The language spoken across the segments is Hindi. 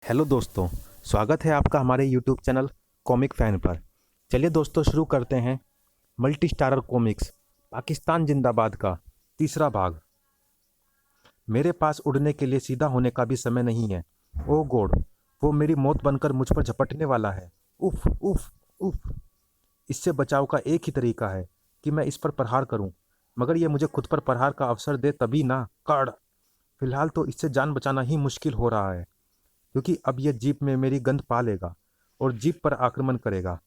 हेलो दोस्तों। स्वागत है आपका हमारे यूट्यूब चैनल कॉमिक फैन पर। चलिए दोस्तों शुरू करते हैं मल्टी स्टारर कॉमिक्स पाकिस्तान जिंदाबाद का तीसरा भाग। मेरे पास उड़ने के लिए सीधा होने का भी समय नहीं है। ओ गॉड, वो मेरी मौत बनकर मुझ पर झपटने वाला है। उफ उफ उफ। इससे बचाव का एक ही तरीका है कि मैं इस पर प्रहार करूं, मगर ये मुझे खुद पर प्रहार का अवसर दे तभी ना। कार्ड। फिलहाल तो इससे जान बचाना ही मुश्किल हो रहा है, क्योंकि अब यह जीप में मेरी गंध पा लेगा और जीप पर आक्रमण करेगा।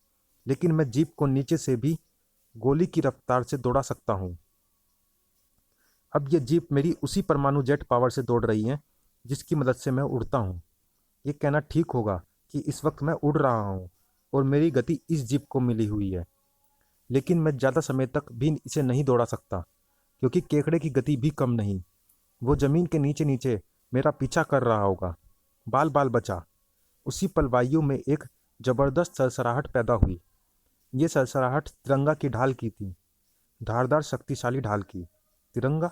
लेकिन मैं जीप को नीचे से भी गोली की रफ्तार से दौड़ा सकता हूँ। अब यह जीप मेरी उसी परमाणु जेट पावर से दौड़ रही है जिसकी मदद से मैं उड़ता हूँ। ये कहना ठीक होगा कि इस वक्त मैं उड़ रहा हूँ और मेरी गति इस जीप को मिली हुई है। लेकिन मैं ज़्यादा समय तक भी इसे नहीं दौड़ा सकता, क्योंकि केकड़े की गति भी कम नहीं। वो जमीन के नीचे नीचे मेरा पीछा कर रहा होगा। बाल बाल बचा। उसी पल वायु में एक जबरदस्त सरसराहट पैदा हुई। ये सरसराहट तिरंगा की ढाल की थी, धारदार शक्तिशाली ढाल की। तिरंगा,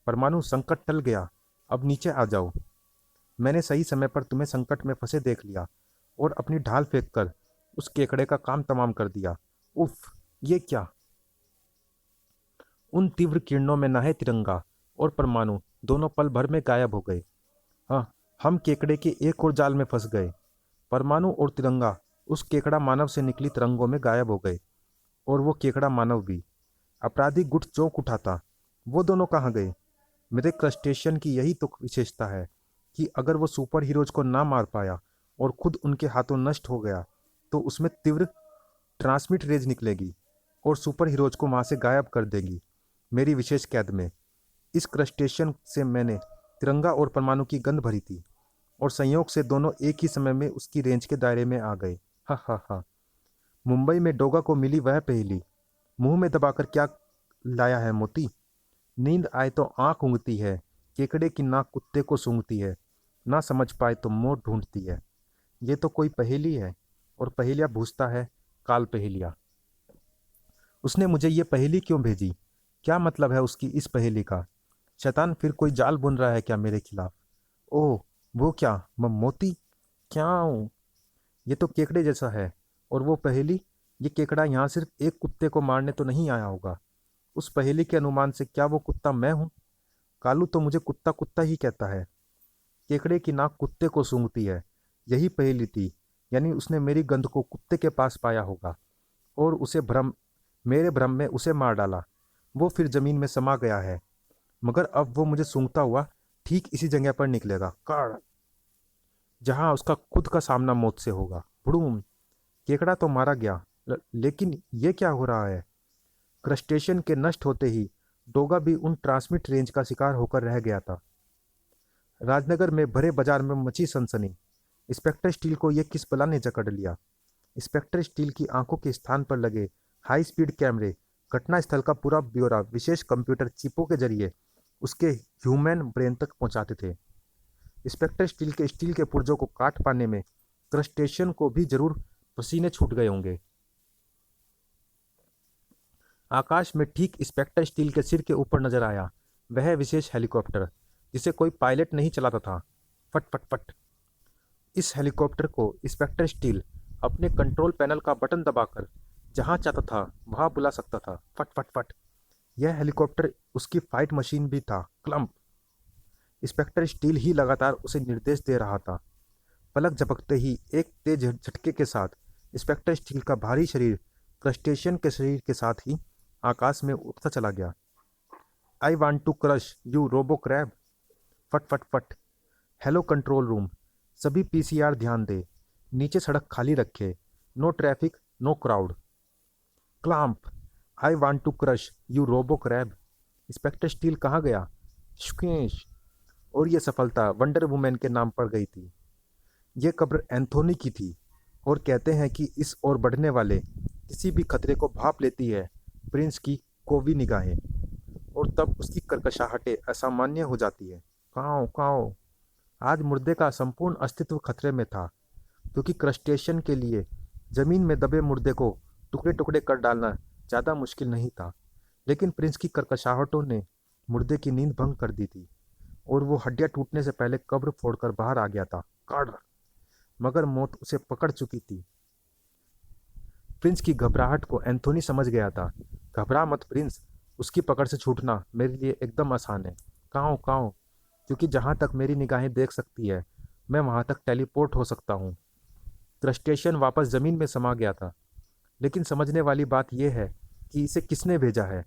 परमाणु संकट टल गया। अब नीचे आ जाओ। मैंने सही समय पर तुम्हें संकट में फंसे देख लिया और अपनी ढाल फेंक कर उस केकड़े का काम तमाम कर दिया। उफ, ये क्या! उन तीव्र किरणों में नहे तिरंगा और परमाणु दोनों पल भर में गायब हो गए। हाँ, हम केकड़े के एक और जाल में फंस गए। परमाणु और तिरंगा उस केकड़ा मानव से निकली तरंगों में गायब हो गए, और वो केकड़ा मानव भी। अपराधी गुट चौंक उठा था। वो दोनों कहाँ गए? मेरे क्रस्टेशियन की यही तो विशेषता है कि अगर वो सुपर हीरोज को ना मार पाया और खुद उनके हाथों नष्ट हो गया, तो उसमें तीव्र ट्रांसमिट रेज निकलेगी और सुपर हीरोज को वहां से गायब कर देगी मेरी विशेष कैद में। इस क्रस्टेशियन से मैंने तिरंगा और परमाणु की गंध भरी थी, और संयोग से दोनों एक ही समय में उसकी रेंज के दायरे में आ गए। हा हा हा। मुंबई में डोगा को मिली वह पहेली, मुंह में दबाकर क्या लाया है मोती? नींद आए तो आंख ऊँघती है, केकड़े की नाक कुत्ते को सूंघती है, ना समझ पाए तो मोड़ ढूंढती है। ये तो कोई पहेली है, और पहेलियाँ पूछता है काल पहेलिया। उसने मुझे ये पहेली क्यों भेजी? क्या मतलब है उसकी इस पहेली का? शैतान फिर कोई जाल बुन रहा है क्या मेरे खिलाफ? ओह, वो क्या मोती? क्या? ये तो केकड़े जैसा है। और वो पहेली, ये केकड़ा यहाँ सिर्फ एक कुत्ते को मारने तो नहीं आया होगा। उस पहेली के अनुमान से क्या वो कुत्ता मैं हूँ? कालू तो मुझे कुत्ता कुत्ता ही कहता है। केकड़े की नाक कुत्ते को सूंघती है, यही पहेली थी। यानी उसने मेरी गंध को कुत्ते के पास पाया होगा और उसे भ्रम मेरे भ्रम में उसे मार डाला। वो फिर जमीन में समा गया है, मगर अब वो मुझे सूंघता हुआ ठीक इसी जगह पर निकलेगा, काड़, जहां उसका खुद का सामना मौत से होगा। भड़ूम। केकड़ा तो मारा गया, लेकिन ये क्या हो रहा है? क्रस्टेशियन के नष्ट होते ही डोगा भी उन ट्रांसमिट रेंज का शिकार होकर रह गया था। राजनगर में भरे बाजार में मची सनसनी। इंस्पेक्टर स्टील को यह किस बला ने जकड़ लिया? इंस्पेक्टर स्टील की आंखों के स्थान पर लगे हाई स्पीड कैमरे घटना स्थल का पूरा ब्यौरा विशेष कंप्यूटर चिपों के जरिए उसके ह्यूमन ब्रेन तक पहुंचाते थे। इंस्पेक्टर स्टील के पुर्जों को काट पाने में क्रस्टेशियन को भी जरूर पसीने छूट गए होंगे। आकाश में ठीक इंस्पेक्टर स्टील के सिर के ऊपर नजर आया वह विशेष हेलीकॉप्टर, जिसे कोई पायलट नहीं चलाता था। फट फट फट। इस हेलीकॉप्टर को इंस्पेक्टर स्टील अपने कंट्रोल पैनल का बटन दबाकर जहां चाहता था वहां बुला सकता था। फट फट फट। यह हेलीकॉप्टर उसकी फाइट मशीन भी था। क्लम्प। इंस्पेक्टर स्टील ही लगातार उसे निर्देश दे रहा था। पलक झपकते ही एक तेज झटके के साथ इंस्पेक्टर स्टील का भारी शरीर क्रस्टेशियन के शरीर के साथ ही आकाश में उड़ता चला गया। I want to crush you robo crab. फट फट फट। हेलो कंट्रोल रूम, सभी पीसीआर ध्यान दे। नीचे सड़क खाली रखे। No traffic, no crowd. Clamp. I want to crush you robo crab. Inspector steel कहाँ गया? शुकेश। और ये सफलता वंडर वुमेन के नाम पर गई थी। ये कब्र एंथोनी की थी, और कहते हैं कि इस ओर बढ़ने वाले किसी भी खतरे को भाप लेती है प्रिंस की कोवी निगाहें, और तब उसकी कर्कशाहटें असामान्य हो जाती है। काओ काओ। आज मुर्दे का संपूर्ण अस्तित्व खतरे में था, क्योंकि क्रस्टेशियन के लिए जमीन में दबे मुर्दे को टुकड़े टुकड़े कर डालना ज़्यादा मुश्किल नहीं था। लेकिन प्रिंस की कर्कशाहटों ने मुर्दे की नींद भंग कर दी थी, और वो हड्डियां टूटने से पहले कब्र फोड़कर बाहर आ गया था। काड़। मगर मौत उसे पकड़ चुकी थी। प्रिंस की घबराहट को एंथोनी समझ गया था। घबरा मत प्रिंस, उसकी पकड़ से छूटना मेरे लिए एकदम आसान है। कहाँ कहाँ, क्योंकि जहाँ तक मेरी निगाहें देख सकती है मैं वहाँ तक टेलीपोर्ट हो सकता हूँ। क्रस्टेशियन वापस जमीन में समा गया था। लेकिन समझने वाली बात यह है कि इसे किसने भेजा है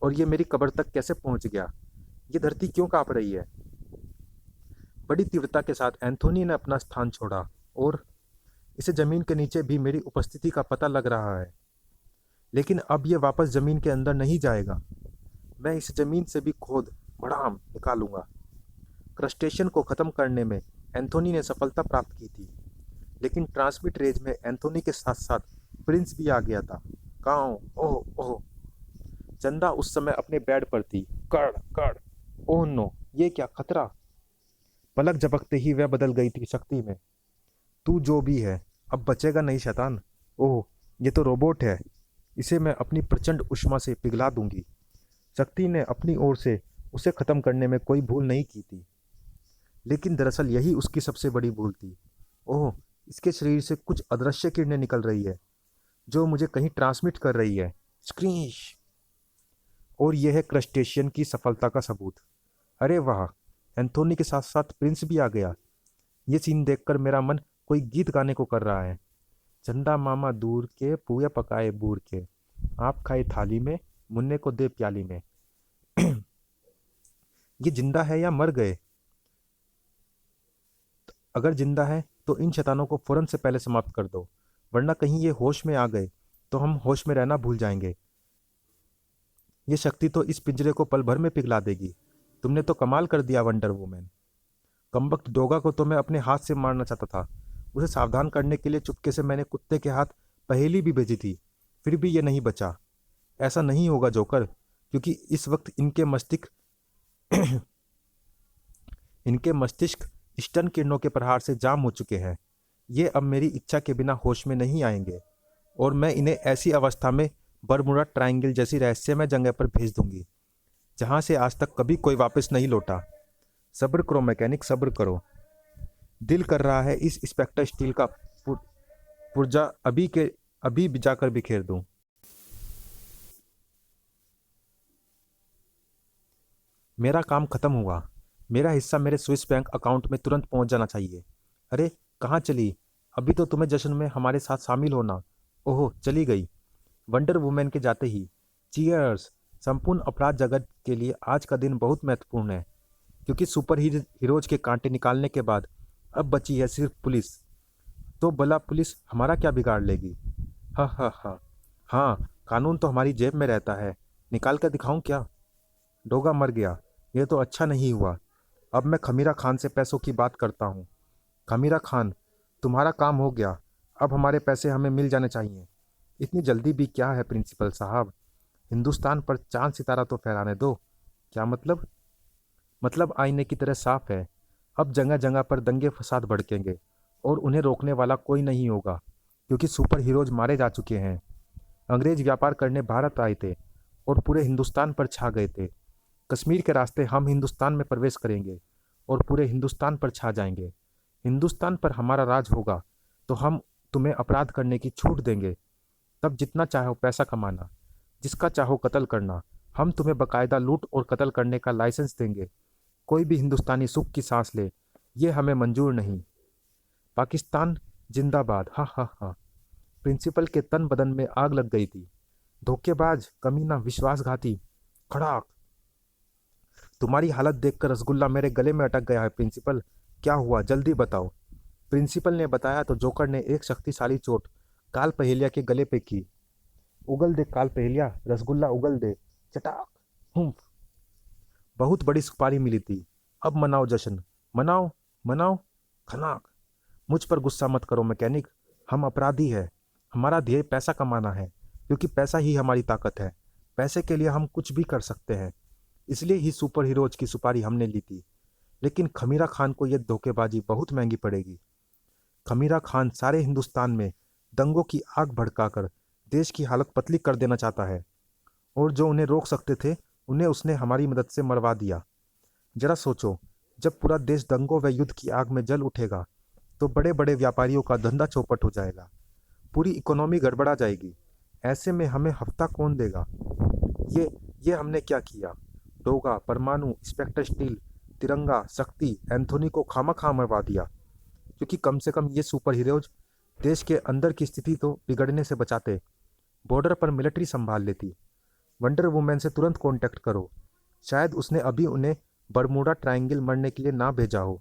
और ये मेरी कब्र तक कैसे पहुंच गया। ये धरती क्यों कांप रही है। बड़ी तीव्रता के साथ एंथोनी ने अपना स्थान छोड़ा और इसे जमीन के नीचे भी मेरी उपस्थिति का पता लग रहा है। लेकिन अब ये वापस जमीन के अंदर नहीं जाएगा। मैं इसे जमीन से भी खोद भड़ाम निकालूंगा। क्रस्टेशियन को खत्म करने में एंथोनी ने सफलता प्राप्त की थी। लेकिन ट्रांसमिट रेंज में एंथोनी के साथ साथ प्रिंस भी आ गया था। काओ, ओह ओह। चंदा उस समय अपने बेड पर थी। कड़ कड़, ओह नो, ये क्या खतरा। पलक झपकते ही वह बदल गई थी शक्ति में। तू जो भी है अब बचेगा नहीं शैतान। ओह, ये तो रोबोट है। इसे मैं अपनी प्रचंड ऊष्मा से पिघला दूंगी। शक्ति ने अपनी ओर से उसे खत्म करने में कोई भूल नहीं की थी। लेकिन दरअसल यही उसकी सबसे बड़ी भूल थी। ओह, इसके शरीर से कुछ अदृश्य किरणें निकल रही है जो मुझे कहीं ट्रांसमिट कर रही है। स्क्रीश। और यह है क्रस्टेशियन की सफलता का सबूत। अरे वाह, एंथोनी के साथ साथ प्रिंस भी आ गया। ये सीन देखकर मेरा मन कोई गीत गाने को कर रहा है। चंदा मामा दूर के पुए पकाए बूर के, आप खाए थाली में, मुन्ने को दे प्याली में। ये जिंदा है या मर गए। अगर जिंदा है तो इन शैतानों को फौरन से पहले समाप्त कर दो, वरना कहीं ये होश में आ गए तो हम होश में रहना भूल जाएंगे। ये शक्ति तो इस पिंजरे को पल भर में पिघला देगी। तुमने तो कमाल कर दिया वंडर वुमेन। कमबख्त डोगा को तो मैं अपने हाथ से मारना चाहता था। उसे सावधान करने के लिए चुपके से मैंने कुत्ते के हाथ पहेली भी भेजी थी, फिर भी ये नहीं बचा। ऐसा नहीं होगा जोकर, क्योंकि इस वक्त इनके मस्तिष्क स्टन किरणों के प्रहार से जाम हो चुके हैं। ये अब मेरी इच्छा के बिना होश में नहीं आएंगे और मैं इन्हें ऐसी अवस्था में बरमुडा ट्रायंगल जैसी रहस्यमय जगह पर भेज दूंगी जहां से आज तक कभी कोई वापस नहीं लौटा। सब्र करो मैकेनिक, सब्र करो। दिल कर रहा है इस स्पेक्टर स्टील का पुर्जा अभी जाकर बिखेर दूं। मेरा काम खत्म हुआ। मेरा हिस्सा मेरे स्विस बैंक अकाउंट में तुरंत पहुंच जाना चाहिए। अरे, कहाँ चली। अभी तो तुम्हें जश्न में हमारे साथ शामिल होना। ओहो, चली गई। वंडर वुमेन के जाते ही चीयर्स। संपूर्ण अपराध जगत के लिए आज का दिन बहुत महत्वपूर्ण है, क्योंकि सुपर हीरोज के कांटे निकालने के बाद अब बची है सिर्फ पुलिस। तो भला पुलिस हमारा क्या बिगाड़ लेगी। हा हा हा। हाँ, कानून तो हमारी जेब में रहता है। निकाल कर दिखाऊं क्या। डोगा मर गया, ये तो अच्छा नहीं हुआ। अब मैं खमीरा खान से पैसों की बात करता हूँ। खमीरा खान, तुम्हारा काम हो गया। अब हमारे पैसे हमें मिल जाने चाहिए। इतनी जल्दी भी क्या है प्रिंसिपल साहब। हिंदुस्तान पर चांद सितारा तो फहराने दो। क्या मतलब। मतलब आईने की तरह साफ है। अब जगह जगह पर दंगे फसाद भड़केंगे और उन्हें रोकने वाला कोई नहीं होगा, क्योंकि सुपर हीरोज मारे जा चुके हैं। अंग्रेज व्यापार करने भारत आए थे और पूरे हिंदुस्तान पर छा गए थे। कश्मीर के रास्ते हम हिंदुस्तान में प्रवेश करेंगे और पूरे हिंदुस्तान पर छा जाएंगे। हिंदुस्तान पर हमारा राज होगा तो हम तुम्हें अपराध करने की छूट देंगे। तब जितना चाहो पैसा कमाना, जिसका चाहो कत्ल करना। हम तुम्हें बकायदा लूट और कत्ल करने का लाइसेंस देंगे। कोई भी हिंदुस्तानी सुख की सांस ले, ये हमें मंजूर नहीं। पाकिस्तान जिंदाबाद। हा हा हा। प्रिंसिपल के तन बदन में आग लग गई थी। धोखेबाज, कमीना, विश्वासघाती। खड़ाक। तुम्हारी हालत देखकर रसगुल्ला मेरे गले में अटक गया है प्रिंसिपल। क्या हुआ, जल्दी बताओ। प्रिंसिपल ने बताया तो जोकर ने एक शक्तिशाली चोट काल पहेलिया के गले पे की। उगल दे काल पहेलिया, रसगुल्ला उगल दे। चटाक। हुम्फ। बहुत बड़ी सुपारी मिली थी। अब मनाओ जश्न। मनाओ मनाओ। खनाक। मुझ पर गुस्सा मत करो मैकेनिक। हम अपराधी हैं। हमारा ध्येय पैसा कमाना है, क्योंकि पैसा ही हमारी ताकत है। पैसे के लिए हम कुछ भी कर सकते हैं। इसलिए ही सुपर हीरोज की सुपारी हमने ली थी। लेकिन खमीरा खान को यह धोखेबाजी बहुत महंगी पड़ेगी। खमीरा खान सारे हिंदुस्तान में दंगों की आग भड़काकर देश की हालत पतली कर देना चाहता है, और जो उन्हें रोक सकते थे उन्हें उसने हमारी मदद से मरवा दिया। जरा सोचो, जब पूरा देश दंगों व युद्ध की आग में जल उठेगा तो बड़े बड़े व्यापारियों का धंधा चौपट हो जाएगा, पूरी इकोनॉमी गड़बड़ा जाएगी। ऐसे में हमें हफ्ता कौन देगा? ये ये हमने क्या किया? डोगा, परमाणु, इंस्पेक्टर स्टील, तिरंगा, शक्ति, एंथोनी को खामखा मरवा दिया, क्योंकि कम से कम ये सुपर हीरोज देश के अंदर की स्थिति तो बिगड़ने से बचाते। बॉर्डर पर मिलिट्री संभाल लेती। वंडर वुमेन से तुरंत कांटेक्ट करो, शायद उसने अभी उन्हें बरमूडा ट्रायंगल मरने के लिए ना भेजा हो,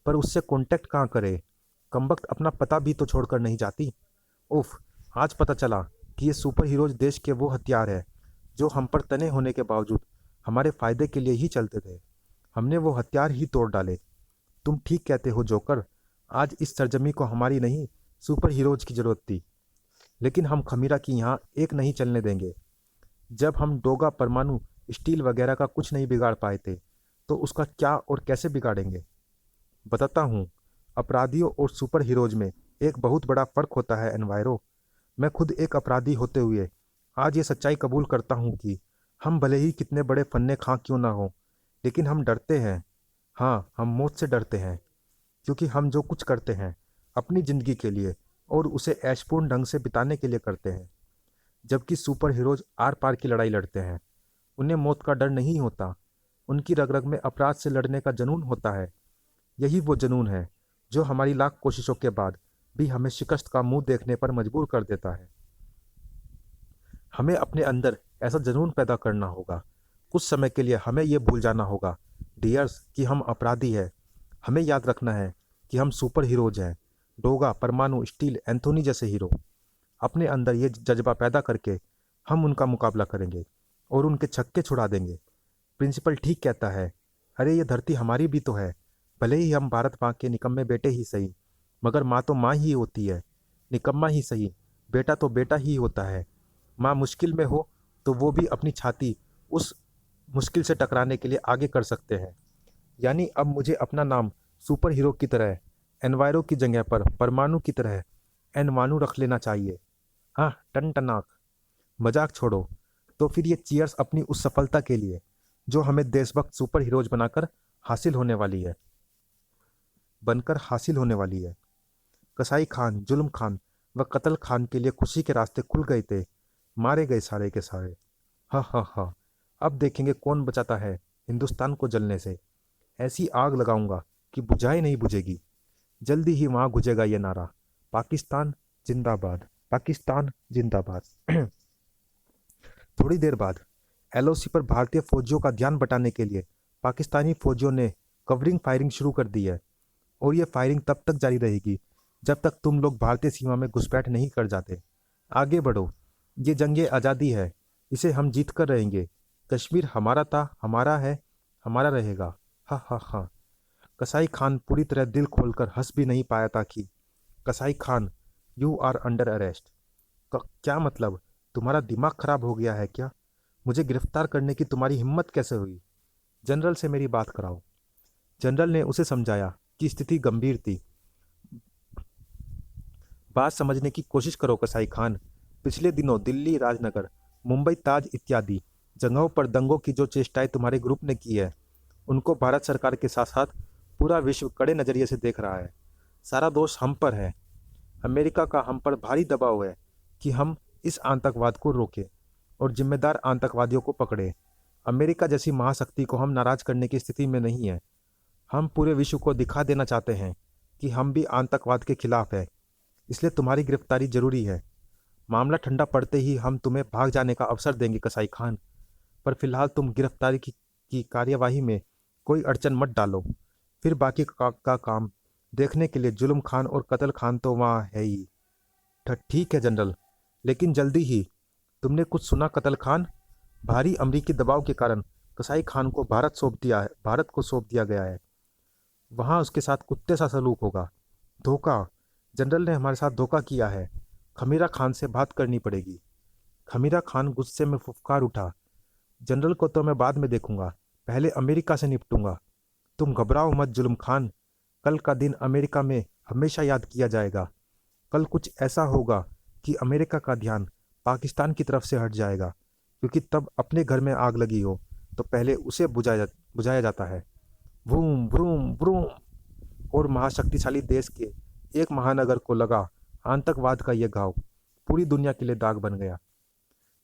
पर उससे कांटेक्ट कहाँ करे? कमबख्त अपना पता भी तो छोड़कर नहीं जाती। उफ, आज पता चला कि ये सुपर हीरोज देश के वो हथियार है जो हम पर तने होने के बावजूद हमारे फायदे के लिए ही चलते थे। हमने वो हथियार ही तोड़ डाले। तुम ठीक कहते हो जोकर, आज इस सरजमी को हमारी नहीं, सुपर हीरोज की जरूरत थी। लेकिन हम खमीरा की यहाँ एक नहीं चलने देंगे। जब हम डोगा, परमाणु, स्टील वगैरह का कुछ नहीं बिगाड़ पाए थे, तो उसका क्या और कैसे बिगाड़ेंगे? बताता हूँ। अपराधियों और सुपर हीरोज में एक बहुत बड़ा फर्क होता है एनवायरो। मैं खुद एक अपराधी होते हुए आज ये सच्चाई कबूल करता हूँ कि हम भले ही कितने बड़े फन्ने खां क्यों ना हो, लेकिन हम डरते हैं। हाँ, हम मौत से डरते हैं, क्योंकि हम जो कुछ करते हैं अपनी ज़िंदगी के लिए और उसे ऐशपूर्ण ढंग से बिताने के लिए करते हैं, जबकि सुपर हीरोज आर पार की लड़ाई लड़ते हैं। उन्हें मौत का डर नहीं होता, उनकी रग रग में अपराध से लड़ने का जुनून होता है। यही वो जुनून है जो हमारी लाख कोशिशों के बाद भी हमें शिकस्त का मुंह देखने पर मजबूर कर देता है। हमें अपने अंदर ऐसा जुनून पैदा करना होगा। कुछ समय के लिए हमें यह भूल जाना होगा डियर्स कि हम अपराधी हैं। हमें याद रखना है कि हम सुपर हीरोज हैं। डोगा, परमाणु, स्टील, एंथोनी जैसे हीरो। अपने अंदर ये जज्बा पैदा करके हम उनका मुकाबला करेंगे और उनके छक्के छुड़ा देंगे। प्रिंसिपल ठीक कहता है। अरे ये धरती हमारी भी तो है। भले ही हम भारत माँ के निकम्मे बेटे ही सही, मगर माँ तो माँ ही होती है। निकम्मा ही सही, बेटा तो बेटा ही होता है। माँ मुश्किल में हो तो वो भी अपनी छाती उस मुश्किल से टकराने के लिए आगे कर सकते हैं। यानी अब मुझे अपना नाम सुपर हीरो की तरह एनवायरो की जगह पर परमाणु की तरह एनवानू रख लेना चाहिए। हाँ, टन टनाक। मजाक छोड़ो। तो फिर ये चीयर्स अपनी उस सफलता के लिए जो हमें देशभक्त सुपर हीरोज बनाकर हासिल होने वाली है, बनकर हासिल होने वाली है। कसाई खान, जुल्म खान व कत्ल खान के लिए खुशी के रास्ते खुल गए थे। मारे गए सारे के सारे। हा हा हा। अब देखेंगे कौन बचाता है हिंदुस्तान को जलने से। ऐसी आग लगाऊंगा कि बुझाए नहीं बुझेगी। जल्दी ही वहां गुजेगा ये नारा, पाकिस्तान जिंदाबाद, पाकिस्तान जिंदाबाद। थोड़ी देर बाद एलओसी पर भारतीय फौजियों का ध्यान बटाने के लिए पाकिस्तानी फौजियों ने कवरिंग फायरिंग शुरू कर दी है, और ये फायरिंग तब तक जारी रहेगी जब तक तुम लोग भारतीय सीमा में घुसपैठ नहीं कर जाते। आगे बढ़ो, ये जंग आज़ादी है, इसे हम जीत कर रहेंगे। कश्मीर हमारा था, हमारा है, हमारा रहेगा। हा हा हा। कसाई खान पूरी तरह दिल खोलकर हंस भी नहीं पाया था कि कसाई Khan, you are under arrest. क्या मतलब? तुम्हारा दिमाग खराब हो गया है क्या? मुझे गिरफ्तार करने की तुम्हारी हिम्मत कैसे हुई? जनरल से मेरी बात कराओ। जनरल ने उसे समझाया कि स्थिति गंभीर थी। बात समझने की कोशिश करो कसाई खान। पिछले दिनों दिल्ली, राजनगर, मुंबई ताज इत्यादि जगहों पर दंगों की जो चेष्टाएं तुम्हारे ग्रुप ने की है, उनको भारत सरकार के साथ साथ पूरा विश्व कड़े नज़रिए से देख रहा है। सारा दोष हम पर है। अमेरिका का हम पर भारी दबाव है कि हम इस आतंकवाद को रोकें और जिम्मेदार आतंकवादियों को पकड़े। अमेरिका जैसी महाशक्ति को हम नाराज करने की स्थिति में नहीं है। हम पूरे विश्व को दिखा देना चाहते हैं कि हम भी आतंकवाद के खिलाफ है। इसलिए तुम्हारी गिरफ्तारी जरूरी है। मामला ठंडा पड़ते ही हम तुम्हें भाग जाने का अवसर देंगे कसाई खान, पर फिलहाल तुम गिरफ्तारी की कार्यवाही में कोई अड़चन मत डालो। फिर बाकी का काम देखने के लिए जुल्म खान और कत्ल खान तो वहाँ है ही। ठीक है जनरल, लेकिन जल्दी ही। तुमने कुछ सुना कत्ल खान? भारी अमरीकी दबाव के कारण कसाई खान को भारत को सौंप दिया गया है। वहाँ उसके साथ कुत्ते सा सलूक होगा। धोखा। जनरल ने हमारे साथ धोखा किया है। खमीरा खान से बात करनी पड़ेगी। खमीरा खान गुस्से में फुफकार उठा। जनरल को तो मैं बाद में देखूंगा, पहले अमेरिका से निपटूंगा। तुम घबराओ मत जुल्म खान। कल का दिन अमेरिका में हमेशा याद किया जाएगा। कल कुछ ऐसा होगा कि अमेरिका का ध्यान पाकिस्तान की तरफ से हट जाएगा, क्योंकि तब अपने घर में आग लगी हो तो पहले उसे बुझाया जाता है। Vroom vroom vroom. और महाशक्तिशाली देश के एक महानगर को लगा आतंकवाद का यह घाव पूरी दुनिया के लिए दाग बन गया,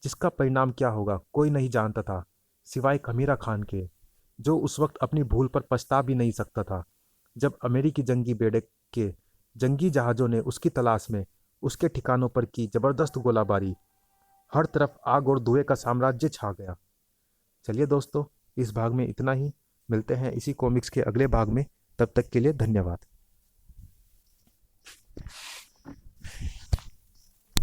जिसका परिणाम क्या होगा कोई नहीं जानता था सिवाय खमीरा खान के, जो उस वक्त अपनी भूल पर पछता भी नहीं सकता था जब अमेरिकी जंगी बेड़े के जंगी जहाज़ों ने उसकी तलाश में उसके ठिकानों पर की जबरदस्त गोलाबारी। हर तरफ आग और धुएं का साम्राज्य छा गया। चलिए दोस्तों, इस भाग में इतना ही। मिलते हैं इसी कॉमिक्स के अगले भाग में। तब तक के लिए धन्यवाद।